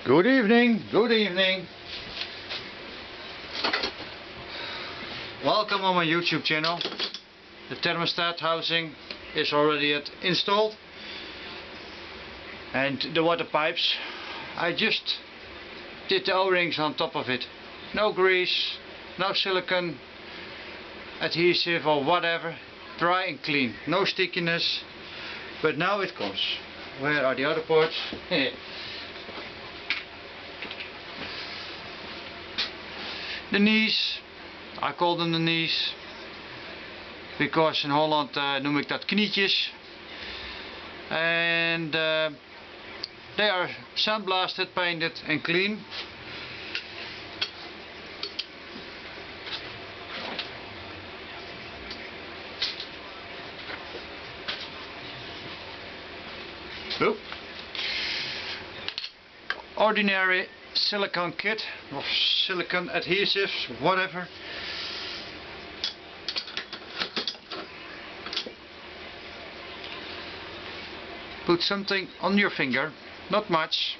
Good evening, good evening. Welcome on my YouTube channel. The thermostat housing is already installed. And the water pipes, I just did the O-rings on top of it. No grease, no silicone adhesive or whatever. Dry and clean, no stickiness. But now it comes. Where are the other parts? The knees, I call them the knees, because in Holland noem ik dat knietjes. And they are sandblasted, painted and clean. Oop. Ordinary silicone kit or silicone adhesives, whatever. Put something on your finger, not much,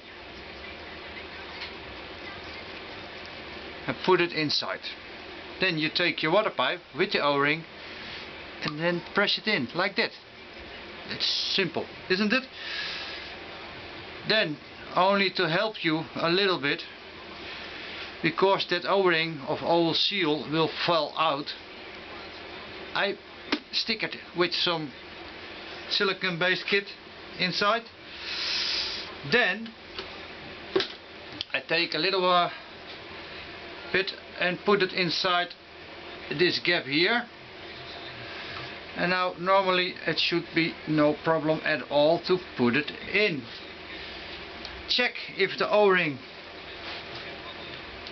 and put it inside. Then you take your water pipe with the O-ring and then press it in like that. It's simple, isn't it? Then, only to help you a little bit, because that O-ring of oil seal will fall out, I stick it with some silicone based kit inside. Then I take a little bit and put it inside this gap here. And now normally it should be no problem at all to put it in. Check if the O-ring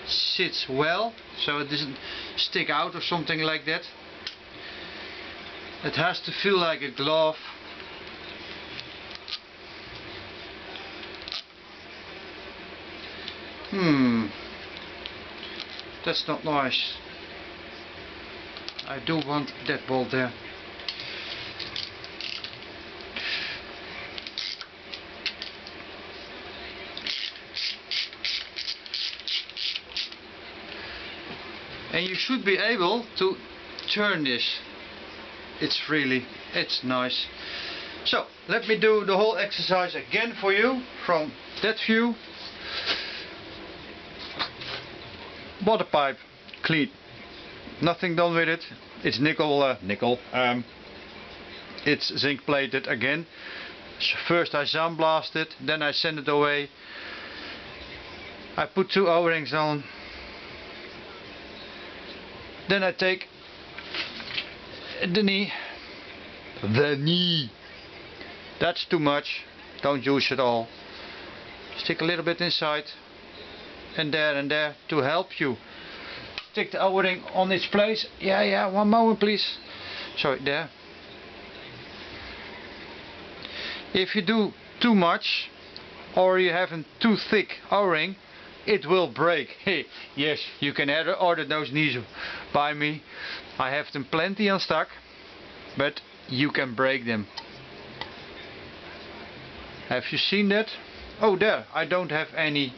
sits well, so it doesn't stick out or something like that. It has to feel like a glove. That's not nice. I do want that bolt there. And you should be able to turn this. It's nice. So let me do the whole exercise again for you from that view. Water pipe clean, nothing done with it. It's nickel. It's zinc plated again. First I sandblast it, then I send it away. I put 2 O-rings on. Then I take the knee. That's too much. Don't use it all. Stick a little bit inside. And there to help you. Stick the O-ring on its place. Yeah, one moment please. Sorry, there. If you do too much, or you have a too thick O-ring, it will break. Hey, yes, you can order those knees by me. I have them plenty on stock, but you can break them. Have you seen that? Oh, there, I don't have any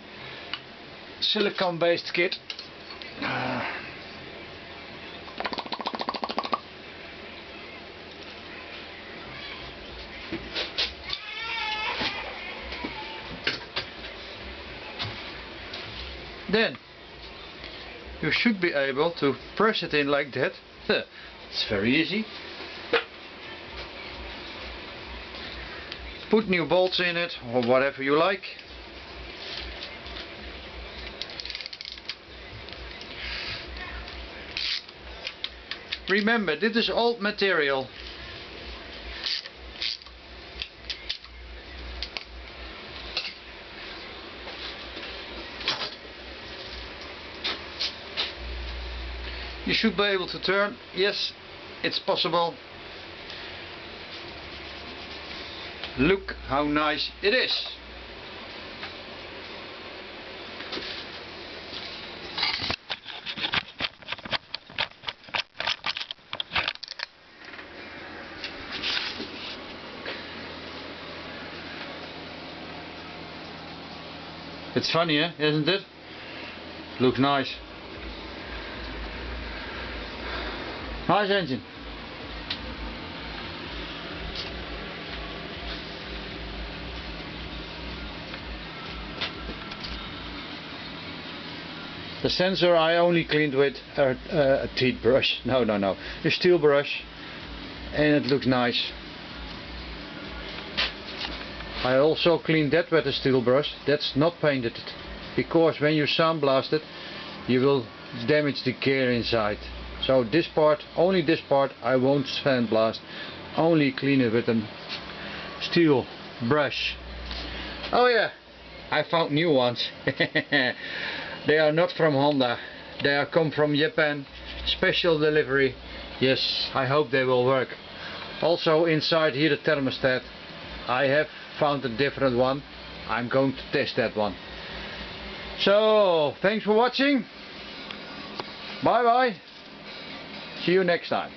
silicone based kit. Then you should be able to press it in like that. It's very easy. Put new bolts in it or whatever you like. Remember, this is old material. You should be able to turn. Yes, it's possible. Look how nice it is. It's funny, eh? Isn't it? Looks nice. Nice engine. The sensor I only cleaned with a teeth brush. No, a steel brush, and it looks nice. I also cleaned that with a steel brush. That's not painted, because when you sandblast it, you will damage the gear inside. So this part, only this part, I won't sandblast. Only clean it with a steel brush. Oh yeah, I found new ones. They are not from Honda. They are come from Japan. Special delivery. Yes, I hope they will work. Also inside here the thermostat. I have found a different one. I'm going to test that one. So, thanks for watching. Bye bye. See you next time.